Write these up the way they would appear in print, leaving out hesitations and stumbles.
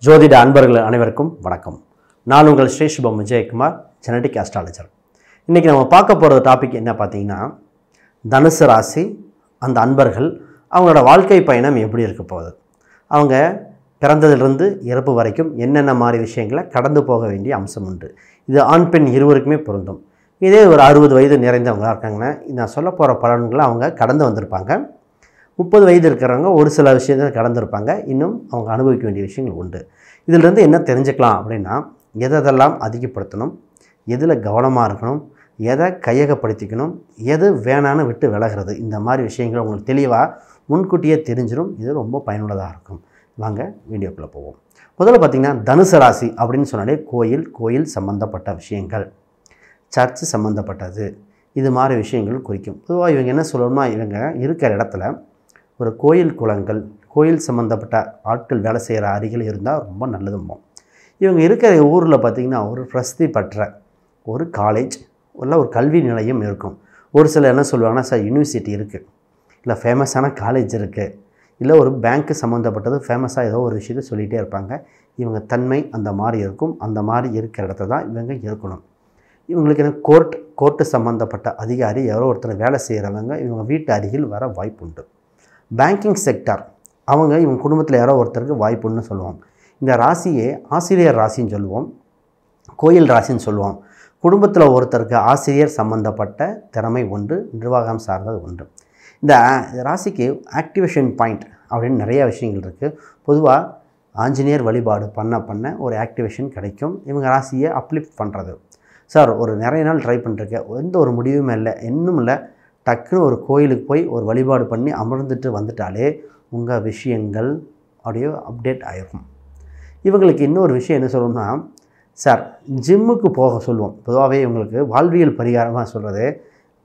ஜோதிட அன்பர்கள் அனைவருக்கும் வணக்கம். நான் உங்கள் ஸ்ரீ சுபம் விஜயகுமார், ஜெனடிக் ஆஸ்ட்ராலஜர். இன்றைக்கி நம்ம பார்க்க போகிற டாபிக் என்ன பார்த்தீங்கன்னா, தனுசு ராசி அந்த அன்பர்கள் அவங்களோட வாழ்க்கை பயணம் எப்படி இருக்க போகுது, அவங்க பிறந்ததிலிருந்து இறப்பு வரைக்கும் என்னென்ன மாதிரி விஷயங்களை கடந்து போக வேண்டிய அம்சம் உண்டு. இது ஆண் பெண் இருவருக்குமே பொருந்தும். இதே ஒரு 60 வயது நிறைந்தவங்களாக இருக்காங்கன்னா, நான் சொல்ல போகிற பலன்களை அவங்க கடந்து வந்திருப்பாங்க. 30 வயது இருக்கிறவங்க ஒரு சில விஷயங்கள் கடந்திருப்பாங்க, இன்னும் அவங்க அனுபவிக்க வேண்டிய விஷயங்கள் உண்டு. இதிலிருந்து என்ன தெரிஞ்சுக்கலாம் அப்படின்னா, எதெல்லாம் அதிகப்படுத்தணும், எதில் கவனமாக இருக்கணும், எதை கையகப்படுத்திக்கணும், எது வேணான்னு விட்டு விலகிறது, இந்த மாதிரி விஷயங்கள் உங்களுக்கு தெளிவாக முன்கூட்டியே தெரிஞ்சிடும். இது ரொம்ப பயனுள்ளதாக இருக்கும். வாங்க வீடியோக்குள்ளே போவோம். முதல்ல பார்த்திங்கன்னா, தனுசு ராசி அப்படின்னு சொன்னாலே கோயில் சம்மந்தப்பட்ட விஷயங்கள், சர்ச்சு சம்மந்தப்பட்டது, இது மாதிரி விஷயங்கள் குறிக்கும். பொதுவாக இவங்க என்ன சொல்லணும்னா, இவங்க இருக்கிற இடத்துல ஒரு கோயில் குளங்கள், கோயில் சம்மந்தப்பட்ட ஆட்கள் வேலை செய்கிற அருகில் இருந்தால் ரொம்ப நல்லதும்போம். இவங்க இருக்கிற ஊரில் பார்த்திங்கன்னா ஒரு பிரசித்தி பெற்ற ஒரு காலேஜ் இல்லை ஒரு கல்வி நிலையம் இருக்கும். ஒரு சில என்ன சொல்லுவாங்கன்னா, சார் யூனிவர்சிட்டி இருக்குது, இல்லை ஃபேமஸான காலேஜ் இருக்குது, இல்லை ஒரு பேங்க்கு சம்மந்தப்பட்டது ஃபேமஸாக ஏதோ ஒரு விஷயத்தை சொல்லிகிட்டே இருப்பாங்க. இவங்க தன்மை அந்த மாதிரி இருக்கும். அந்த மாதிரி இருக்கிற இடத்துல தான் இவங்க இருக்கணும். இவங்களுக்கு என்ன கோர்ட்டு சம்மந்தப்பட்ட அதிகாரி யாரோ ஒருத்தர் வேலை செய்கிறவங்க இவங்க வீட்டு அருகில் வர வாய்ப்பு உண்டு. பேங்கிங் செக்டார் அவங்க இவங்க குடும்பத்தில் யாரோ ஒருத்தருக்கு வாய்ப்புன்னு சொல்லுவோம். இந்த ராசியே ஆசிரியர் ராசின்னு சொல்லுவோம், கோயில் ராசின்னு சொல்லுவோம். குடும்பத்தில் ஒருத்தருக்கு ஆசிரியர் சம்மந்தப்பட்ட திறமை உண்டு, நிர்வாகம் சார்ந்தது உண்டு. இந்த ராசிக்கு ஆக்டிவேஷன் பாயிண்ட் அப்படின்னு நிறைய விஷயங்கள் இருக்குது. பொதுவாக ஆஞ்சநேயர் வழிபாடு பண்ண ஒரு ஆக்டிவேஷன் கிடைக்கும். இவங்க ராசியை அப்லிஃப்ட் பண்ணுறது. சார் ஒரு நிறைய நாள் ட்ரை பண்ணிருக்கேன், எந்த ஒரு முடிவுமே இல்லை, இன்னும் இல்லை, டக்குன்னு ஒரு கோயிலுக்கு போய் ஒரு வழிபாடு பண்ணி அமர்ந்துட்டு வந்துட்டாலே உங்கள் விஷயங்கள் அப்படியே அப்டேட் ஆகிருக்கும். இவங்களுக்கு இன்னொரு விஷயம் என்ன சொல்லணும்னா, சார் ஜிம்முக்கு போக சொல்லுவோம். பொதுவாகவே இவங்களுக்கு வாழ்வியல் பரிகாரமாக சொல்கிறது,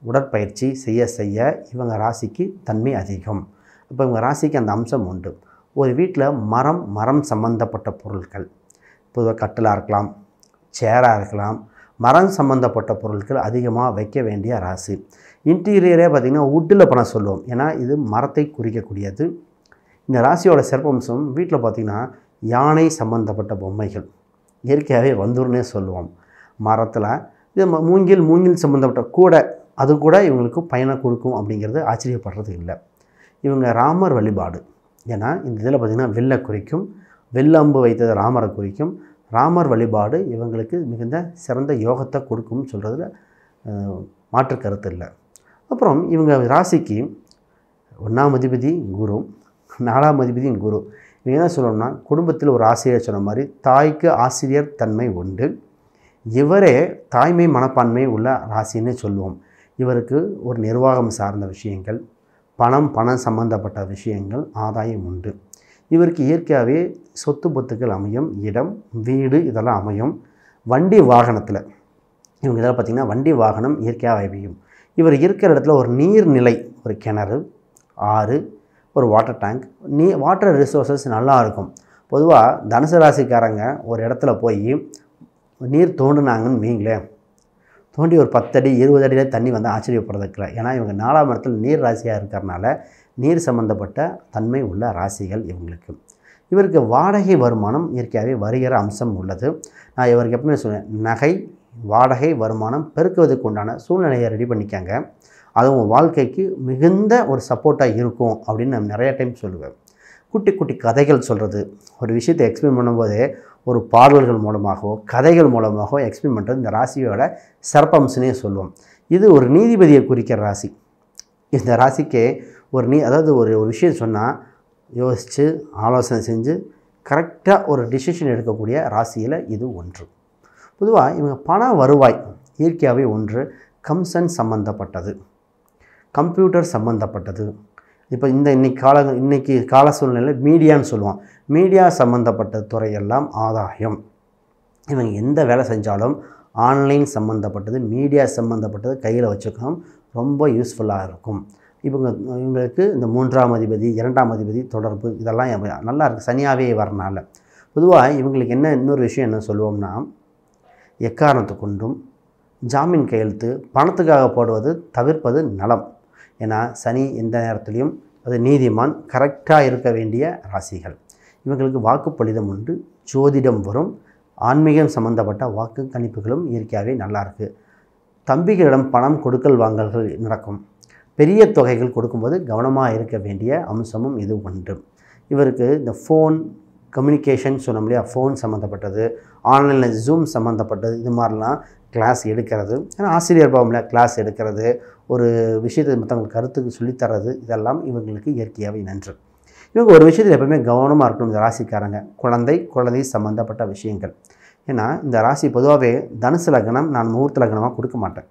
உடற்பயிற்சி செய்ய இவங்க ராசிக்கு தன்மை அதிகம். அப்போ இவங்க ராசிக்கு அந்த அம்சம் உண்டு. ஒரு வீட்டில் மரம் சம்மந்தப்பட்ட பொருட்கள், பொதுவாக கட்டிலாக இருக்கலாம், சேராக இருக்கலாம், மரம் சம்மந்தப்பட்ட பொருட்கள் அதிகமாக வைக்க வேண்டிய ராசி. இன்டீரியரே பார்த்திங்கன்னா வுட்டில் பண்ண சொல்லுவோம், ஏன்னா இது மரத்தை குறிக்கக்கூடியது. இந்த ராசியோட சிறப்பம்சம் வீட்டில் பார்த்திங்கன்னா யானை சம்மந்தப்பட்ட பொம்மைகள் இயற்கையாகவே வந்துருன்னே சொல்லுவோம். மரத்தில் இது மூங்கில் சம்மந்தப்பட்ட கூடை, அது கூட இவங்களுக்கு பயனை கொடுக்கும் அப்படிங்கிறது ஆச்சரியப்படுறது இல்லை. இவங்க ராமர் வழிபாடு, ஏன்னா இந்த இதில் பார்த்திங்கன்னா வெள்ளை குறிக்கும், வெள்ளம்பு வைத்தது ராமரை குறிக்கும். ராமர் வழிபாடு இவங்களுக்கு மிகுந்த சிறந்த யோகத்தை கொடுக்கும்னு சொல்கிறதுல மாற்று கருத்து இல்லை. அப்புறம் இவங்க ராசிக்கு 1ஆம் அதிபதி குரு, 4ஆம் அதிபதி குரு. இவங்க என்ன சொல்லணும்னா, குடும்பத்தில் ஒரு ஆசிரியர் சொன்ன மாதிரி தாய்க்கு ஆசிரியர் தன்மை உண்டு. இவரே தாய்மை மனப்பான்மை உள்ள ராசின்னு சொல்லுவோம். இவருக்கு ஒரு நிர்வாகம் சார்ந்த விஷயங்கள், பணம் சம்பந்தப்பட்ட விஷயங்கள் ஆதாயம் உண்டு. இவருக்கு இயற்கையாகவே சொத்து பொத்துக்கள் அமையும், இடம் வீடு இதெல்லாம் அமையும். வண்டி வாகனத்தில் இவங்க இதெல்லாம் பார்த்திங்கன்னா வண்டி வாகனம் இயற்கையாக அமையும். இவர் இருக்கிற இடத்துல ஒரு நீர்நிலை, ஒரு கிணறு, ஆறு, ஒரு வாட்டர் டேங்க், வாட்டர் ரிசோர்ஸஸ் நல்லா இருக்கும். பொதுவாக தனுசு ராசிக்காரங்க ஒரு இடத்துல போய் நீர் தோண்டினாங்கன்னு வீங்களேன், தோண்டி ஒரு 10 அடி 20 அடியில் தண்ணி வந்து ஆச்சரியப்படுறதுக்குல. ஏன்னா இவங்க 4ஆம் இடத்துல நீர் ராசியாக இருக்கிறனால நீர் சம்மந்தப்பட்ட தன்மை உள்ள ராசிகள் இவங்களுக்கு. இவருக்கு வாடகை வருமானம் இயற்கையாகவே வருகிற அம்சம் உள்ளது. நான் இவருக்கு எப்பவுமே சொல்லுவேன், நகை வாடகை வருமானம் பெருக்குவதற்கு உண்டான சூழ்நிலையை ரெடி பண்ணிக்காங்க, அது உங்கள் வாழ்க்கைக்கு மிகுந்த ஒரு சப்போர்ட்டாக இருக்கும் அப்படின்னு நான் நிறைய டைம் சொல்லுவேன். குட்டி கதைகள் சொல்கிறது, ஒரு விஷயத்தை எக்ஸ்பிளைன் பண்ணும்போதே ஒரு பாடல்கள் மூலமாகவோ கதைகள் மூலமாகவோ எக்ஸ்பிளைன் பண்ணுறது இந்த ராசியோட சிறப்பம்சனே சொல்லுவோம். இது ஒரு நீதிபதியை குறிக்கிற ராசி. இந்த ராசிக்கே அதாவது ஒரு விஷயம் சொன்னால் யோசித்து ஆலோசனை செஞ்சு கரெக்டாக ஒரு டிசிஷன் எடுக்கக்கூடிய ராசியில் இது ஒன்று. பொதுவாக இவங்க பண வருவாய் இயற்கையாகவே ஒன்று கம்சன் சம்மந்தப்பட்டது, கம்ப்யூட்டர் சம்மந்தப்பட்டது. இப்போ இன்றைக்கி கால சூழ்நிலையில் மீடியான்னு சொல்லுவோம், மீடியா சம்மந்தப்பட்ட துறையெல்லாம் ஆதாயம். இவங்க எந்த வேலை செஞ்சாலும் ஆன்லைன் சம்மந்தப்பட்டது, மீடியா சம்மந்தப்பட்டது கையில் வச்சுக்கணும், ரொம்ப யூஸ்ஃபுல்லாக இருக்கும். இவங்களுக்கு இந்த 3ஆம் அதிபதி 2ஆம் அதிபதி தொடர்பு இதெல்லாம் நல்லா இருக்குது, சனியாகவே வரனால. பொதுவாக இவங்களுக்கு இன்னொரு விஷயம் என்ன சொல்லுவோம்னா, எக்காரணத்தை கொண்டும் ஜாமீன் கையெழுத்து பணத்துக்காக போடுவது தவிர்ப்பது நலம். ஏன்னா சனி எந்த நேரத்துலையும் அது நீதிமான் கரெக்டாக இருக்க வேண்டிய ராசிகள். இவங்களுக்கு வாக்குப்பளிதம் உண்டு, ஜோதிடம் வரும், ஆன்மீகம் சம்மந்தப்பட்ட வாக்கு கணிப்புகளும் இயற்கையாகவே நல்லாயிருக்கு. தம்பிகளிடம் பணம் கொடுக்கல் வாங்கல்கள் நடக்கும். பெரிய தொகைகள் கொடுக்கும்போது கவனமாக இருக்க வேண்டிய அம்சமும் இது உண்டு. இவருக்கு இந்த ஃபோன் கம்யூனிகேஷன் சொன்னோம் இல்லையா, ஃபோன் சம்மந்தப்பட்டது, ஆன்லைனில் ஜூம் சம்மந்தப்பட்டது, இது மாதிரிலாம் கிளாஸ் எடுக்கிறது, ஏன்னா ஆசிரியர் பாவமில் கிளாஸ் எடுக்கிறது, ஒரு விஷயத்தை மற்றவங்களுக்கு கருத்துக்கு சொல்லித்தரது, இதெல்லாம் இவங்களுக்கு இயற்கையாகவே நன்று. இவங்க ஒரு விஷயத்தில் எப்பவுமே கவனமாக இருக்கணும். இந்த ராசிக்காரங்க குழந்தை சம்மந்தப்பட்ட விஷயங்கள். ஏன்னா இந்த ராசி பொதுவாகவே தனுசு லக்னம் நான் முகூர்த்த லக்னமாக கொடுக்க மாட்டேன்.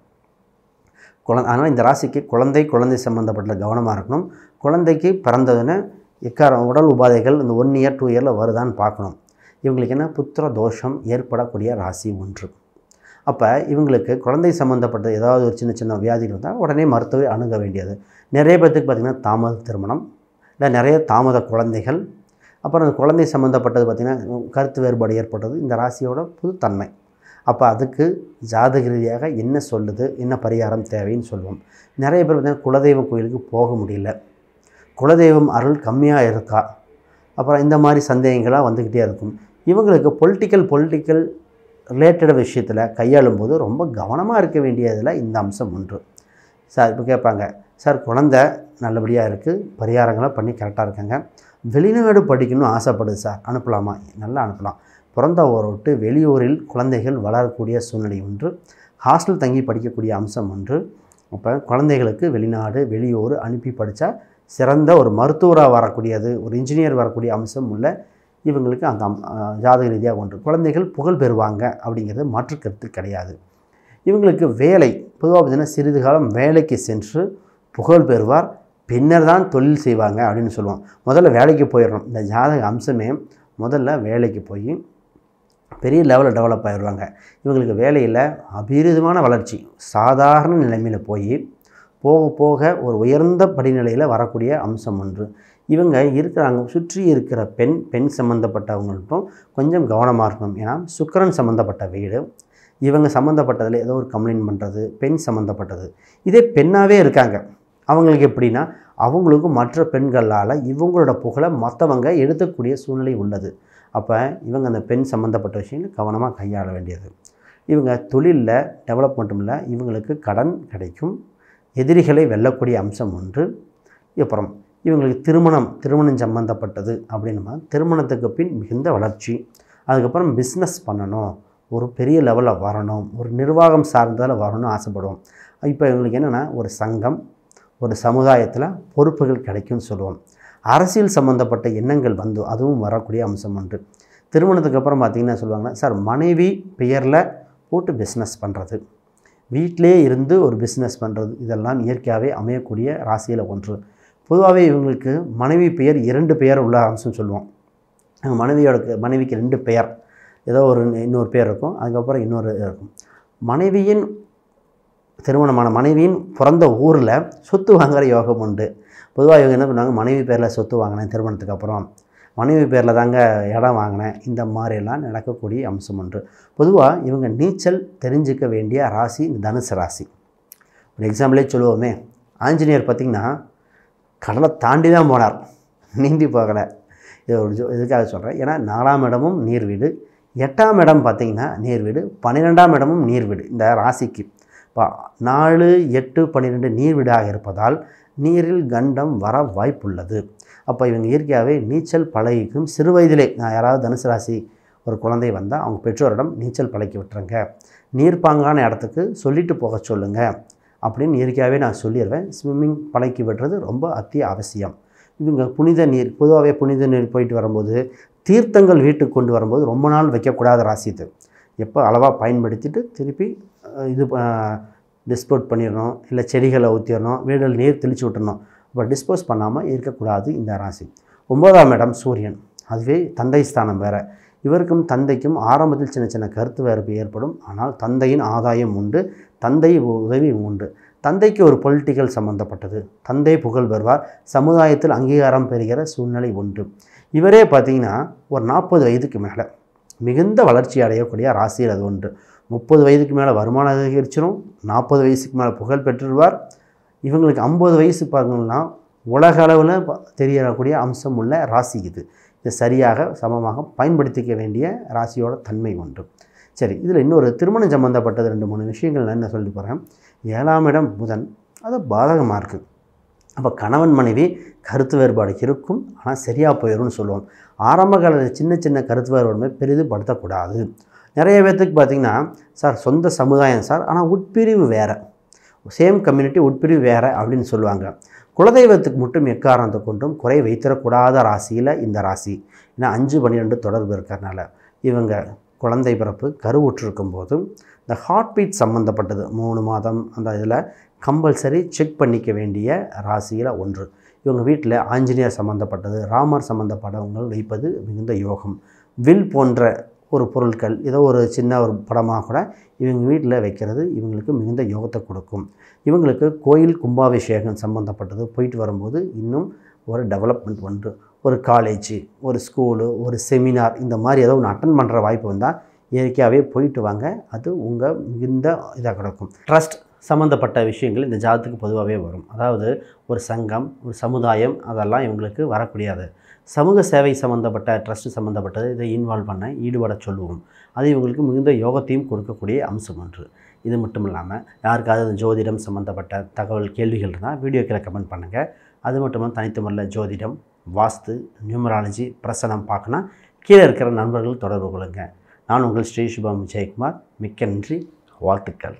அதனால் இந்த ராசிக்கு குழந்தை சம்மந்தப்பட்ட கவனமாக இருக்கணும். குழந்தைக்கு பிறந்ததுன்னு உடல் உபாதைகள் இந்த 1 இயர் 2 இயரில் வருதான்னு பார்க்கணும். இவங்களுக்கு என்ன புத்திர தோஷம் ஏற்படக்கூடிய ராசி ஒன்று. அப்போ இவங்களுக்கு குழந்தை சம்மந்தப்பட்ட ஏதாவது ஒரு சின்ன வியாதிகள் இருந்தால் உடனே மருத்துவரை அணுக வேண்டியது. நிறைய பேர்த்துக்கு பார்த்திங்கன்னா தாமத திருமணம், இல்லை நிறைய தாமத குழந்தைகள், அப்புறம் அந்த குழந்தை சம்மந்தப்பட்டது பார்த்திங்கன்னா கருத்து வேறுபாடு ஏற்பட்டது. இந்த ராசியோட புதுத்தன்மை. அப்போ அதுக்கு ஜாதக ரீதியாக என்ன சொல்லுது, என்ன பரிகாரம் தேவைன்னு சொல்லுவோம். நிறைய பேர் பார்த்திங்கன்னா குலதெய்வம் கோயிலுக்கு போக முடியல, குலதெய்வம் அருள் கம்மியாக இருக்கா, அப்புறம் இந்த மாதிரி சந்தேகங்களாக வந்துக்கிட்டே இருக்கும். இவங்களுக்கு பொலிட்டிக்கல் ரிலேட்டட் விஷயத்தில் கையாளும் போது ரொம்ப கவனமாக இருக்க வேண்டியதில் இந்த அம்சம் ஒன்று. சார் இப்போ கேட்பாங்க, சார் குழந்தை நல்லபடியாக இருக்குது, பரிகாரங்களாக பண்ணி கரெக்டாக இருக்காங்க, வெளிநாடு படிக்கணும்னு ஆசைப்படுது சார், அனுப்பலாமா? நல்லா அனுப்பலாம். பிறந்த ஊரை விட்டு வெளியூரில் குழந்தைகள் வளரக்கூடிய சூழ்நிலை ஒன்று, ஹாஸ்டல் தங்கி படிக்கக்கூடிய அம்சம் ஒன்று. அப்போ குழந்தைகளுக்கு வெளிநாடு வெளியூர் அனுப்பி படித்தா சிறந்த ஒரு மருத்துவராக வரக்கூடியது, ஒரு இன்ஜினியர் வரக்கூடிய அம்சம் உள்ள இவங்களுக்கு அந்த ஜாதக ரீதியாக ஒன்று. குழந்தைகள் புகழ் பெறுவாங்க அப்படிங்கிறது மாற்று கருத்து கிடையாது. இவங்களுக்கு வேலை பொதுவாக பார்த்திங்கன்னா சிறிது காலம் வேலைக்கு சென்று புகழ் பெறுவார், பின்னர் தான் தொழில் செய்வாங்க அப்படின்னு சொல்லுவோம். முதல்ல வேலைக்கு போயிடணும். இந்த ஜாதக அம்சமே முதல்ல வேலைக்கு போய் பெரிய லெவலில் டெவலப் ஆகிடுவாங்க. இவங்களுக்கு வேலையில் அபரிதமான வளர்ச்சி, சாதாரண நிலைமையில் போக போக ஒரு உயர்ந்த படிநிலையில் வரக்கூடிய அம்சம் ஒன்று. இவங்க இருக்கிறாங்க சுற்றி இருக்கிற பெண் சம்மந்தப்பட்டவங்கள்ட்டும் கொஞ்சம் கவனமாக இருக்கணும். ஏன்னா சுக்கிரன் சம்மந்தப்பட்ட வீடு, இவங்க சம்மந்தப்பட்டதில் ஏதோ ஒரு கம்ப்ளைண்ட் பண்ணுறது, பெண் சம்மந்தப்பட்டது. இதே பெண்ணாகவே இருக்காங்க, அவங்களுக்கு எப்படின்னா அவங்களுக்கும் மற்ற பெண்களால் இவங்களோட புகழை மற்றவங்க எடுக்கக்கூடிய சூழ்நிலை உள்ளது. அப்போ இவங்க அந்த பெண் சம்மந்தப்பட்ட விஷயங்கள் கவனமாக கையாள வேண்டியது. இவங்க தொழிலில் டெவலப்மெண்ட்டும் இல்லை, இவங்களுக்கு கடன் கிடைக்கும், எதிரிகளை வெல்லக்கூடிய அம்சம் ஒன்று. அப்புறம் இவங்களுக்கு திருமணம் சம்மந்தப்பட்டது அப்படின்னா திருமணத்துக்கு பின் மிகுந்த வளர்ச்சி. அதுக்கப்புறம் பிஸ்னஸ் பண்ணணும், ஒரு பெரிய லெவலில் வரணும், ஒரு நிர்வாகம் சார்ந்ததில் வரணும்னு ஆசைப்படுவோம். இப்போ இவங்களுக்கு என்னென்னா ஒரு சங்கம், ஒரு சமுதாயத்தில் பொறுப்புகள் கிடைக்கும்னு சொல்லுவோம். அரசியல் சம்மந்தப்பட்ட எண்ணங்கள் அதுவும் வரக்கூடிய அம்சம் ஒன்று. திருமணத்துக்கு அப்புறம் பார்த்திங்கன்னா சொல்லுவாங்கன்னா, சார் மனைவி பெயரில் போட்டு பிஸ்னஸ் பண்ணுறது, வீட்டிலே இருந்து ஒரு பிஸ்னஸ் பண்ணுறது, இதெல்லாம் இயற்கையாகவே அமையக்கூடிய ராசியில் ஒன்று. பொதுவாகவே இவங்களுக்கு மனைவி பெயர் 2 பெயர் உள்ள அம்சம் சொல்லுவோம். மனைவிக்கு 2 பெயர், ஏதோ இன்னொரு பேர் இருக்கும், அதுக்கப்புறம் இன்னொரு இருக்கும். திருமணமான மனைவியின் பிறந்த ஊரில் சொத்து வாங்குகிற யோகம் உண்டு. பொதுவாக இவங்க என்ன பண்ணுவாங்க, மனைவி பேரில் சொத்து வாங்கினேன், திருமணத்துக்கு அப்புறம் மனைவி பேரில் தாங்க இடம் வாங்கினேன், இந்த மாதிரியெல்லாம் நடக்கக்கூடிய அம்சம் ஒன்று. பொதுவாக இவங்க நீச்சல் தெரிஞ்சிக்க வேண்டிய ராசி இந்த தனுசு ராசி. ஒரு எக்ஸாம்பிளே சொல்லுவோமே, ஆஞ்சநேயர் பார்த்திங்கன்னா கடலை தாண்டி தான் போனார், நீந்தி போகலை. இதுக்காக சொல்கிறேன். ஏன்னா 4ஆம் இடமும் நீர் வீடு, 8ஆம் இடம் பார்த்திங்கன்னா நீர் வீடு, 12ஆம் இடமும் நீர் வீடு. இந்த ராசிக்கு இப்போ 4, 8, 12 நீர் வீடாக இருப்பதால் நீரில் கண்டம் வர வாய்ப்புள்ளது. அப்போ இவங்க இயற்கையாகவே நீச்சல் பழகிக்கும். சிறு வயதிலே யாராவது தனுசு ராசி ஒரு குழந்தை வந்தால் அவங்க பெற்றோரிடம் நீச்சல் பழக்கி விட்டுருங்க, நீர்ப்பாங்கான இடத்துக்கு சொல்லிட்டு போக சொல்லுங்கள் அப்படின்னு இயற்கையாகவே நான் சொல்லிடுவேன். ஸ்விம்மிங் பழக்கி விடுறது ரொம்ப அவசியம். இவங்க புனித நீர், பொதுவாகவே புனித நீர் போயிட்டு வரும்போது தீர்த்தங்கள் வீட்டுக்கு கொண்டு வரும்போது ரொம்ப நாள் வைக்கக்கூடாத ராசி இது. எப்போ அளவாக பயன்படுத்திட்டு திருப்பி டிஸ்போஸ் பண்ணிடணும், இல்லை செடிகளை ஊற்றிடணும், வீடில் நீர் தெளித்து விட்டுறணும். இப்போ டிஸ்போஸ் பண்ணாமல் இருக்கக்கூடாது இந்த ராசி. 9ஆம் இடம் சூரியன், அதுவே தந்தை ஸ்தானம் வேறு. இவருக்கும் தந்தைக்கும் ஆரம்பத்தில் சின்ன கருத்து வேறுபு ஏற்படும். ஆனால் தந்தையின் ஆதாயம் உண்டு, தந்தை உதவி உண்டு. தந்தைக்கு ஒரு பொலிட்டிக்கல் சம்மந்தப்பட்டது, தந்தை புகழ் பெறுவார், சமுதாயத்தில் அங்கீகாரம் பெறுகிற சூழ்நிலை உண்டு. இவரே பார்த்திங்கன்னா ஒரு 40 வயதுக்கு மேலே மிகுந்த வளர்ச்சி அடையக்கூடிய ராசியில் அது ஒன்று. 30 வயதுக்கு மேலே வருமானம் அதிகரிச்சிடும், 40 வயசுக்கு மேலே புகழ் பெற்றுடுவார். இவங்களுக்கு 50 வயசு பார்த்தீங்கன்னா உலக அளவில் தெரியக்கூடிய அம்சம் உள்ள ராசி இது. இதை சரியாக சமமாக பயன்படுத்திக்க வேண்டிய ராசியோட தன்மை உண்டு. சரி, இதில் இன்னொரு திருமணம் சம்மந்தப்பட்டது 2-3 விஷயங்கள் நான் என்ன சொல்லி போகிறேன். 7ஆம் இடம் புதன், அது பாதகமாக இருக்குது. அப்போ கணவன் மனைவி கருத்து வேறுபாடு இருக்கும், ஆனால் சரியாக போயிடும்னு சொல்லுவோம். ஆரம்ப காலத்தில் சின்ன சின்ன கருத்து வேறுபாடுமே பெரிதுபடுத்தக்கூடாது. நிறைய பேர்த்துக்கு பார்த்திங்கன்னா, சார் சொந்த சமுதாயம் சார், ஆனால் உட்பிரிவு வேறு, சேம் கம்யூனிட்டி உட்பிரிவு வேறு அப்படின்னு சொல்லுவாங்க. குலதெய்வத்துக்கு மட்டும் எக்காரணத்தை கொண்டும் குறை வைத்திடக்கூடாத ராசியில் இந்த ராசி. ஏன்னா 5-12 தொடர்பு இருக்கிறதுனால இவங்க குழந்தை பிறப்பு கருவுற்றிருக்கும் போதும் இந்த ஹார்ட் பீட் சம்மந்தப்பட்டது 3 மாதம் அந்த இதில் கம்பல்சரி செக் பண்ணிக்க வேண்டிய ராசியில் ஒன்று. இவங்க வீட்டில் ஆஞ்சநேயர் சம்மந்தப்பட்டது, ராமர் சம்மந்தப்பட்டவங்கள் வைப்பது மிகுந்த யோகம். வில் போன்ற ஒரு பொருட்கள், ஏதோ ஒரு சின்ன ஒரு படமாக கூட இவங்க வீட்டில் வைக்கிறது இவங்களுக்கு மிகுந்த யோகத்தை கொடுக்கும். இவங்களுக்கு கோயில் கும்பாபிஷேகம் சம்மந்தப்பட்டது போயிட்டு வரும்போது இன்னும் ஒரு டெவலப்மெண்ட் ஒன்று. ஒரு காலேஜு, ஒரு ஸ்கூலு, ஒரு செமினார், இந்த மாதிரி ஏதோ ஒன்று அட்டன் பண்ணுற வாய்ப்பு வந்தால் இயற்கையாகவே போயிட்டு வாங்க. அது உங்கள் மிகுந்த இதாக கிடக்கும். ட்ரஸ்ட் சம்மந்தப்பட்ட விஷயங்கள் இந்த ஜாதத்துக்கு பொதுவாகவே வரும். அதாவது ஒரு சங்கம், ஒரு சமுதாயம், அதெல்லாம் இவங்களுக்கு வரக்கூடியது. சமூக சேவை சம்மந்தப்பட்ட ட்ரஸ்ட்டு சம்மந்தப்பட்டது இதை இன்வால்வ் பண்ண ஈடுபட சொல்லுவோம். அது இவங்களுக்கு மிகுந்த யோகத்தையும் கொடுக்கக்கூடிய அம்சம் ஒன்று. இது மட்டும் இல்லாமல் யாருக்காவது ஜோதிடம் சம்மந்தப்பட்ட தகவல் கேள்விகள் இருந்தால் வீடியோக்கில் கமெண்ட் பண்ணுங்கள். அது மட்டும் இல்லாமல் தனித்து முறையில் ஜோதிடம், வாஸ்து, நியூமராலஜி, பிரசனம் பார்க்கணும் கீழே இருக்கிற நண்பர்கள் தொடர்பு கொள்ளுங்கள். நான் உங்கள் ஸ்ரீ சுபம் விஜயகுமார். மிக்க நன்றி, வாழ்த்துக்கள்.